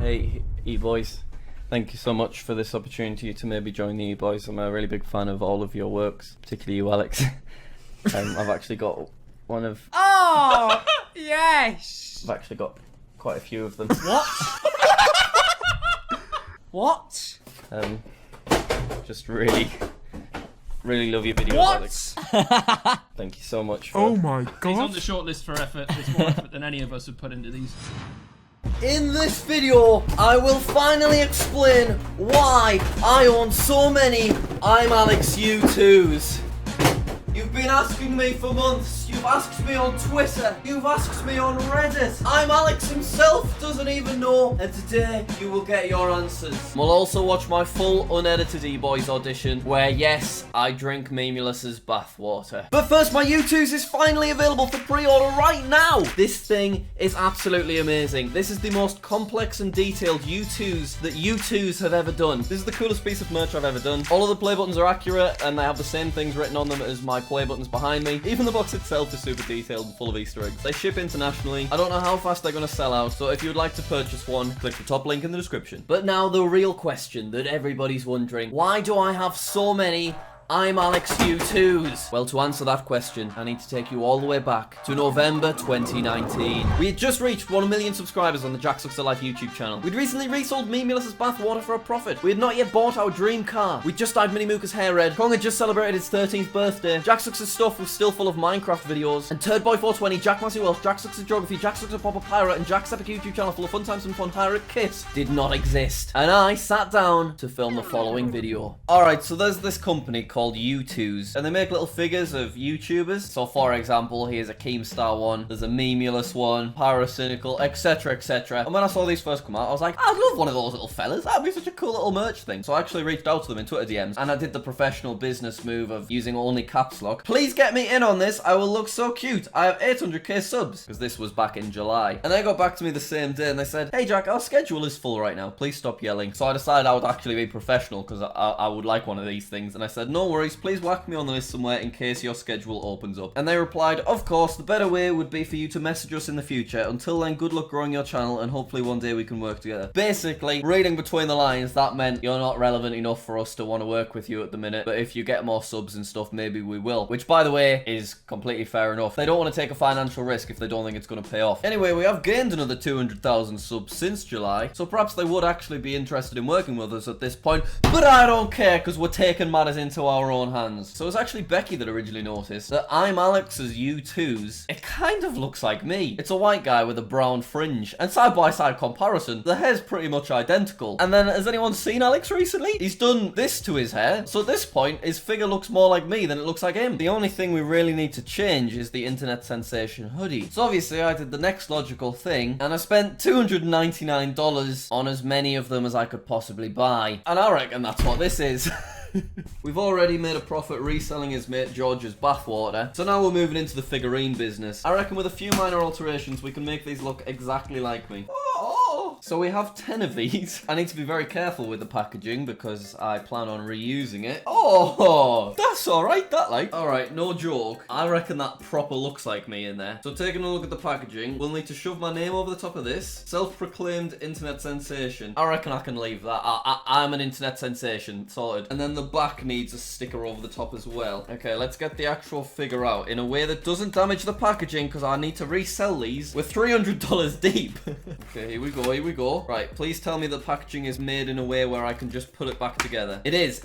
Hey, Eboys. Thank you so much for this opportunity to maybe join the Eboys. I'm a really big fan of all of your works, particularly you, Alex. I've actually got one of... Oh, yes! I've actually got quite a few of them. What? What? Just really love your videos, What? Alex. Thank you so much for... Oh my god. He's on the shortlist for effort. It's more effort than any of us have put into these. In this video, I will finally explain why I own so many I'm Alex Youtooz. You've been asking me for months, you've asked me on Twitter, you've asked me on Reddit. I'm Alex himself doesn't even know, and today you will get your answers. We'll also watch my full unedited Eboys audition, where yes, I drink Memulus's bathwater. But first, my Youtooz is finally available for pre-order right now. This thing is absolutely amazing. This is the most complex and detailed Youtooz that Youtooz have ever done. This is the coolest piece of merch I've ever done. All of the play buttons are accurate, and they have the same things written on them as my play buttons behind me. Even the box itself is super detailed and full of Easter eggs. They ship internationally. I don't know how fast they're going to sell out, so if you would like to purchase one, click the top link in the description. But now the real question that everybody's wondering, why do I have so many I'm Alex Youtooz? Well, to answer that question, I need to take you all the way back to November 2019. We had just reached 1 million subscribers on the JackSucksAtLife YouTube channel. We'd recently resold Memulus's bathwater for a profit. We had not yet bought our dream car. We'd just dyed Mini Mooka's hair red. Kong had just celebrated his 13th birthday. JackSucks's stuff was still full of Minecraft videos. And Turdboy420, Jack Massey Welsh, JackSucks's Geography, JackSucks's Pop-Up Pirate, and Jack's Epic YouTube channel full of fun times and fun pirate kits did not exist. And I sat down to film the following video. Alright, so there's this company called Youtooz, and they make little figures of YouTubers. So for example, here's a Keemstar one, there's a Memulus one, Pyrocynical, etc, etc. And when I saw these first come out, I was like, I'd love one of those little fellas. That'd be such a cool little merch thing. So I actually reached out to them in Twitter DMs, and I did the professional business move of using only caps lock. Please get me in on this, I will look so cute. I have 800k subs, because this was back in July. And they got back to me the same day, and they said, hey Jack, our schedule is full right now, please stop yelling. So I decided I would actually be professional, because I would like one of these things, and I said, no worries, please whack me on the list somewhere in case your schedule opens up. And they replied, of course, the better way would be for you to message us in the future. Until then, good luck growing your channel, and hopefully one day we can work together. Basically, reading between the lines, that meant you're not relevant enough for us to want to work with you at the minute, but if you get more subs and stuff, maybe we will. Which, by the way, is completely fair enough. They don't want to take a financial risk if they don't think it's going to pay off. Anyway, we have gained another 200,000 subs since July, so perhaps they would actually be interested in working with us at this point, but I don't care, because we're taking matters into our own hands. So it's actually Becky that originally noticed that I'm Alex's Youtooz. It kind of looks like me. It's a white guy with a brown fringe, and side-by-side comparison, the hair's pretty much identical. And then, has anyone seen Alex recently? He's done this to his hair, so at this point, his figure looks more like me than it looks like him. The only thing we really need to change is the internet sensation hoodie. So obviously, I did the next logical thing, and I spent $299 on as many of them as I could possibly buy. And I reckon that's what this is. We've already made a profit reselling his mate George's bathwater, so now we're moving into the figurine business. I reckon with a few minor alterations we can make these look exactly like me. So we have 10 of these. I need to be very careful with the packaging because I plan on reusing it. Oh, that's alright, that like. Alright, no joke. I reckon that proper looks like me in there. So taking a look at the packaging, we'll need to shove my name over the top of this. Self-proclaimed internet sensation. I reckon I can leave that. I'm an internet sensation, sorted. And then the back needs a sticker over the top as well. Okay, let's get the actual figure out in a way that doesn't damage the packaging because I need to resell these. We're $300 deep. Okay, here we go, here we go. Right, please tell me the packaging is made in a way where I can just put it back together. It is.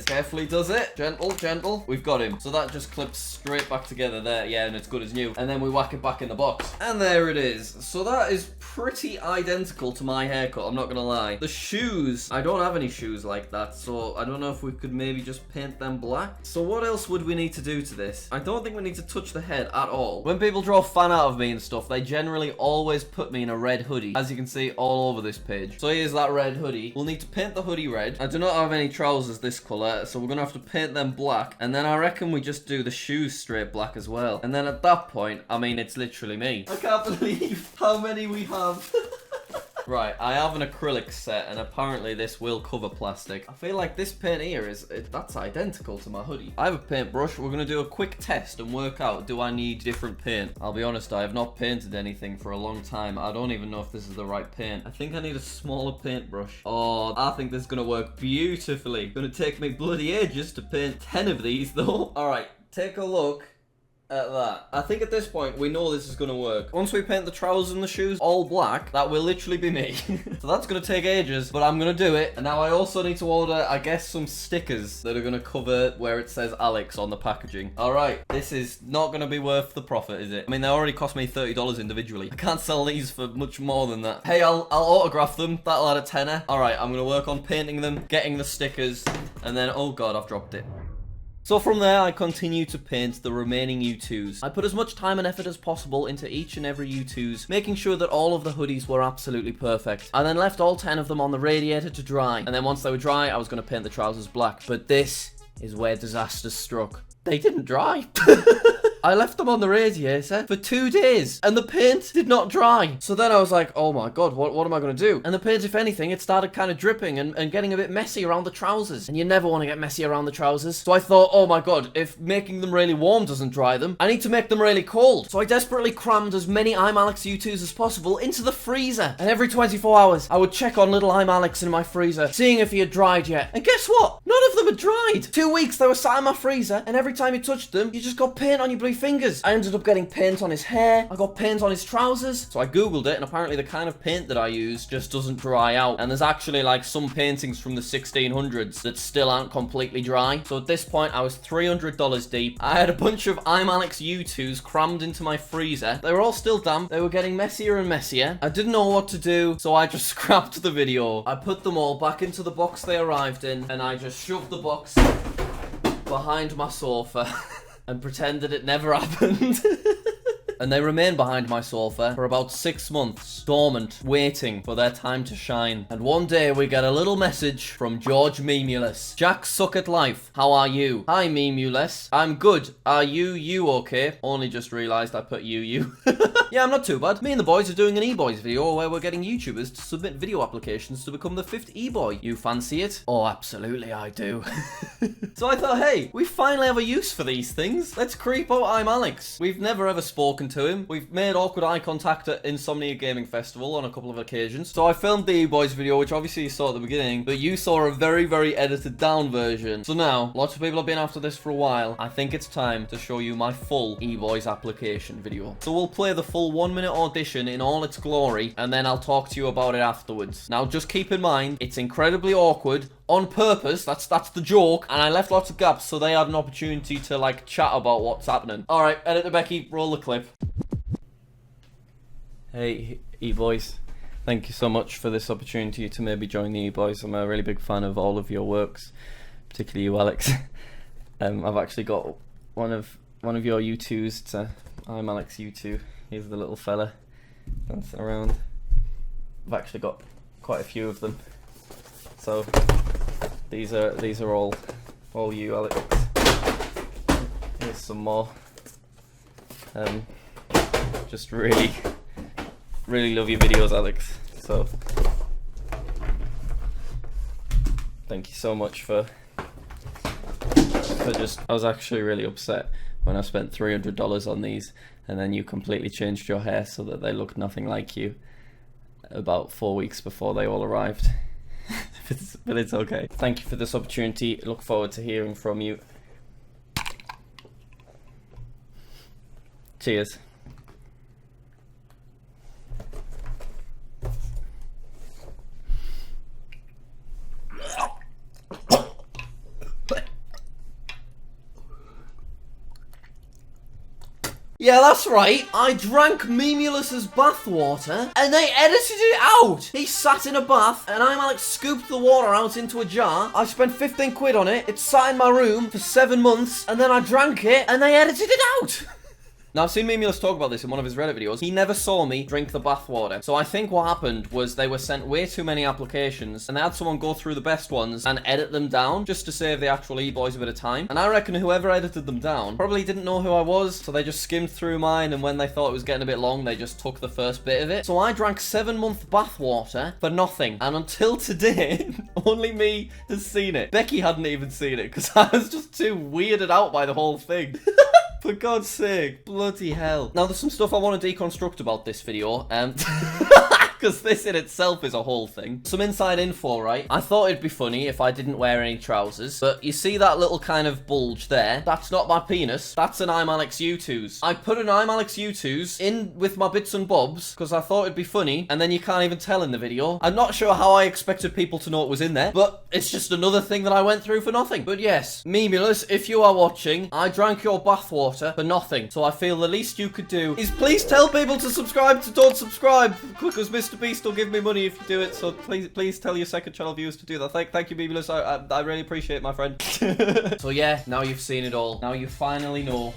Carefully does it. Gentle, gentle. We've got him. So that just clips straight back together there. Yeah, and it's good as new. And then we whack it back in the box. And there it is. So that is pretty identical to my haircut, I'm not gonna lie. The shoes, I don't have any shoes like that, so I don't know if we could maybe just paint them black. So what else would we need to do to this? I don't think we need to touch the head at all. When people draw fan art of me and stuff, they generally always put me in a red hoodie, as you can see all over this page. So here's that red hoodie. We'll need to paint the hoodie red. I do not have any trousers this color, so we're gonna have to paint them black, and then I reckon we just do the shoes straight black as well. And then at that point, I mean, it's literally me. I can't believe how many we have. Right, I have an acrylic set, and apparently this will cover plastic. I feel like this paint here that's identical to my hoodie. I have a paintbrush. We're gonna do a quick test and work out, do I need different paint? I'll be honest, I have not painted anything for a long time. I don't even know if this is the right paint. I think I need a smaller paintbrush. Oh, I think this is gonna work beautifully. Gonna take me bloody ages to paint 10 of these though. All right, take a look at that. I think at this point we know this is gonna work. Once we paint the trousers and the shoes all black, that will literally be me. So that's gonna take ages, but I'm gonna do it. And now I also need to order, I guess, some stickers that are gonna cover where it says Alex on the packaging. All right, this is not gonna be worth the profit, is it? I mean, they already cost me $30 individually. I can't sell these for much more than that. Hey, I'll autograph them. That'll add a tenner. All right, I'm gonna work on painting them, getting the stickers, and then, oh God, I've dropped it. So from there, I continue to paint the remaining Youtooz. I put as much time and effort as possible into each and every Youtooz, making sure that all of the hoodies were absolutely perfect. I then left all 10 of them on the radiator to dry, and then once they were dry, I was going to paint the trousers black. But this is where disaster struck. They didn't dry. I left them on the radiator for 2 days and the paint did not dry. So then I was like, oh my God, what am I going to do? And the paint, if anything, it started kind of dripping and getting a bit messy around the trousers. And you never want to get messy around the trousers. So I thought, oh my God, if making them really warm doesn't dry them, I need to make them really cold. So I desperately crammed as many I'm Alex Youtooz as possible into the freezer. And every 24 hours, I would check on little I'm Alex in my freezer, seeing if he had dried yet. And guess what? None of them had dried. 2 weeks they were sat in my freezer, and every time you touched them, you just got paint on your blue fingers. I ended up getting paint on his hair. I got paint on his trousers. So I googled it, and apparently the kind of paint that I use just doesn't dry out. And there's actually like some paintings from the 1600s that still aren't completely dry. So at this point, I was $300 deep. I had a bunch of I'm Alex Youtooz crammed into my freezer. They were all still damp. They were getting messier and messier. I didn't know what to do, so I just scrapped the video. I put them all back into the box they arrived in, and I just shoved the box behind my sofa and pretended it never happened. And they remained behind my sofa for about 6 months, dormant, waiting for their time to shine. And one day we get a little message from George Memulus. JackSucksAtLife, how are you? Hi Memulus, I'm good. Are you okay? Only just realised I put you. Yeah, I'm not too bad. Me and the boys are doing an Eboys video where we're getting YouTubers to submit video applications to become the 5th E-boy. You fancy it? Oh, absolutely I do. So I thought, hey, we finally have a use for these things. Let's creep out I'm Alex. We've never ever spoken to him. We've made awkward eye contact at Insomnia Gaming Festival on a couple of occasions. So I filmed the E-boys video, which obviously you saw at the beginning, but you saw a very, very edited down version. So now, lots of people have been after this for a while. I think it's time to show you my full E-boys application video. So we'll play the full 1-minute audition in all its glory, and then I'll talk to you about it afterwards. Now, just keep in mind, it's incredibly awkward. On purpose, that's the joke, and I left lots of gaps so they had an opportunity to like chat about what's happening. Alright, editor Becky, roll the clip. Hey, E-boys. Thank you so much for this opportunity to maybe join the E-boys. I'm a really big fan of all of your works, particularly you, Alex. I've actually got one of your Youtooz to I'm Alex U2. Here's the little fella dancing around. I've actually got quite a few of them. So these are all you, Alex. Here's some more. Just really love your videos, Alex. So thank you so much for just. I was actually really upset when I spent $300 on these, and then you completely changed your hair so that they looked nothing like you about 4 weeks before they all arrived. But it's okay. Thank you for this opportunity. Look forward to hearing from you. Cheers. Yeah, that's right. I drank Memulus's bathwater, and they edited it out. He sat in a bath, and I'm Alex scooped the water out into a jar. I spent 15 quid on it. It sat in my room for 7 months, and then I drank it, and they edited it out. Now, I've seen Memulus talk about this in one of his Reddit videos. He never saw me drink the bathwater. So I think what happened was they were sent way too many applications, and they had someone go through the best ones and edit them down just to save the actual E-boys a bit of time. And I reckon whoever edited them down probably didn't know who I was, so they just skimmed through mine, and when they thought it was getting a bit long, they just took the first bit of it. So I drank 7-month bathwater for nothing. And until today, only me has seen it. Becky hadn't even seen it because I was just too weirded out by the whole thing. For God's sake, bloody hell. Now, there's some stuff I want to deconstruct about this video, because this in itself is a whole thing. Some inside info, right? I thought it'd be funny if I didn't wear any trousers, but you see that little kind of bulge there? That's not my penis. That's an I'm Alex Youtooz. I put an I'm Alex Youtooz in with my bits and bobs, because I thought it'd be funny, and then you can't even tell in the video. I'm not sure how I expected people to know it was in there, but it's just another thing that I went through for nothing. But yes, Memulus, if you are watching, I drank your bathwater for nothing, so I feel the least you could do is please tell people to subscribe to don't subscribe, because Mr. Beast will give me money if you do it, so please tell your second channel viewers to do that. Thank you, Memulus. I really appreciate it, my friend. So yeah, now you've seen it all. Now you finally know.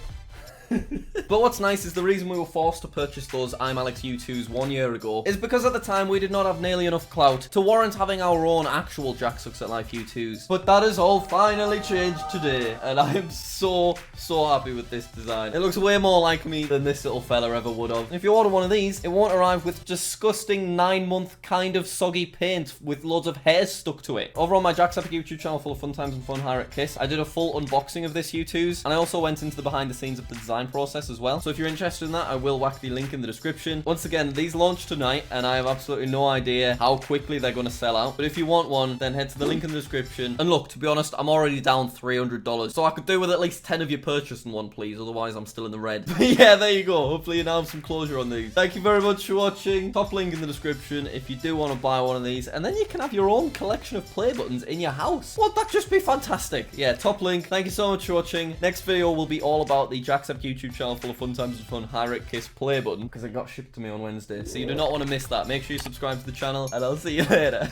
But what's nice is the reason we were forced to purchase those I'm Alex Youtooz 1 year ago is because at the time we did not have nearly enough clout to warrant having our own actual JackSucksAtLife Youtooz. But that has all finally changed today, and I am so happy with this design. It looks way more like me than this little fella ever would have. If you order one of these, it won't arrive with disgusting 9-month kind of soggy paint with loads of hairs stuck to it. Over on my JackSucksAtLife YouTube channel full of fun times and fun hire at Kiss, I did a full unboxing of this Youtooz, and I also went into the behind the scenes of the design process as well. So if you're interested in that, I will whack the link in the description. Once again, these launch tonight, and I have absolutely no idea how quickly they're going to sell out. But if you want one, then head to the link in the description. And look, to be honest, I'm already down $300, so I could do with at least 10 of you purchasing one, please. Otherwise, I'm still in the red. But yeah, there you go. Hopefully, you now have some closure on these. Thank you very much for watching. Top link in the description if you do want to buy one of these, and then you can have your own collection of play buttons in your house. Wouldn't that just be fantastic? Yeah, top link. Thank you so much for watching. Next video will be all about the JackSucksAtLife YouTube channel full of fun times and fun hire at Kiss play button, because it got shipped to me on Wednesday, so you do not want to miss that. Make sure you subscribe to the channel, and I'll see you later.